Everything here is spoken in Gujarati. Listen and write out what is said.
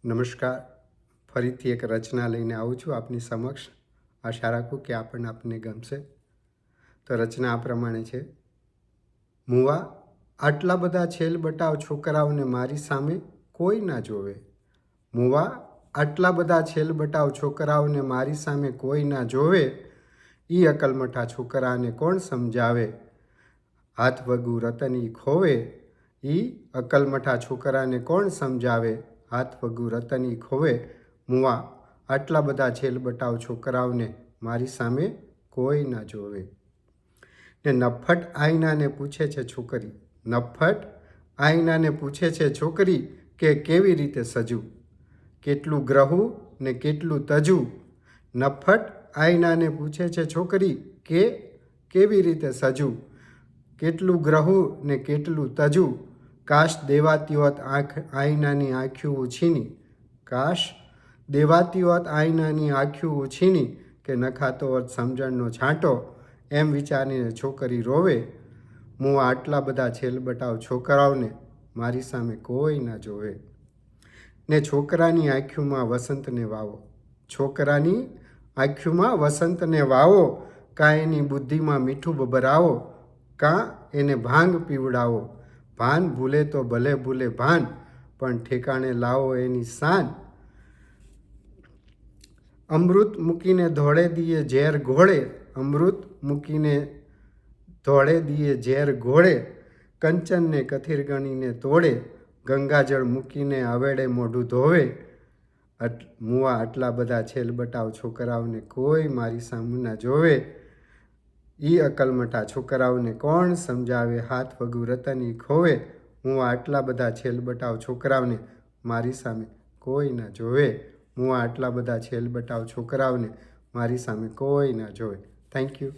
નમસ્કાર. ફરીથી એક રચના લઈને આવું છું આપની સમક્ષ. આશા રાખું કે આપને ગમશે. તો રચના આ પ્રમાણે છે. મુવા, આટલા બધા છેલ બટાવ છોકરાઓને મારી સામે કોઈ ના જોવે. મુવા, આટલા બધા છેલ બટાવ છોકરાઓને મારી સામે કોઈ ના જોવે. ઈ અકલમઠા છોકરાને કોણ સમજાવે? હાથ વગુ રતની ખોવે. ઈ અકલમઠા છોકરાને કોણ સમજાવે? હાથ વગુ રતની ખોવે. મુવા, આટલા બધા છેલ બટાવ છોકરાઓને મારી સામે કોઈ ના જોવે. ને નફ્ફટ આઈનાને પૂછે છે છોકરી. નફ્ફટ આઈનાને પૂછે છે છોકરી કે કેવી રીતે સજવું? કેટલું ગ્રહું ને કેટલું તજવું? નફ્ફટ આઈનાને પૂછે છે છોકરી કે કેવી રીતે સજવું? કેટલું ગ્રહું ને કેટલું તજવું? કાશ દેવાતી હોત આઈનાની આંખ્યું ઉછીની. કાશ દેવાતી હોત આઈનાની આંખ્યું ઉછીની, કે નખાતો હોત સમજણનો છાંટો. એમ વિચારીને છોકરી રોવે. મુવા, આટલા બધા છેલ બટાવ છોકરાઓને મારી સામે કોઈ ના જોવે. ને છોકરાની આંખ્યુંમાં વસંતને વાવો. છોકરાની આંખ્યુંમાં વસંતને વાવો. કાં એની બુદ્ધિમાં મીઠું ભભરાવો, કાં એને ભાંગ પીવડાવો. ભાન ભૂલે તો ભલે ભૂલે ભાન, પણ ઠેકાણે લાવો એની શાન. અમૃત મૂકીને ધોળે દીએ ઝેર ઘોળે. અમૃત મૂકીને ધોળે દીએ ઝેર ઘોળે. કંચનને કથિર ગણીને તોડે. ગંગાજળ મૂકીને હવેડે મોઢું ધોવે. મુવા, આટલા બધા છેલ બટાવ છોકરાઓને કોઈ મારી સામે ના જોવે. ઈ અકલમઠા છોકરાઓને કોણ સમજાવે? હાથ વગુ રતની ખોવે. મુવા, આટલા બધા છેલ બટાવ છોકરાઓને મારી સામે કોઈ ના જોવે. મુવા, આટલા બધા છેલ બટાવ છોકરાઓને મારી સામે કોઈ ના જોવે. Thank you.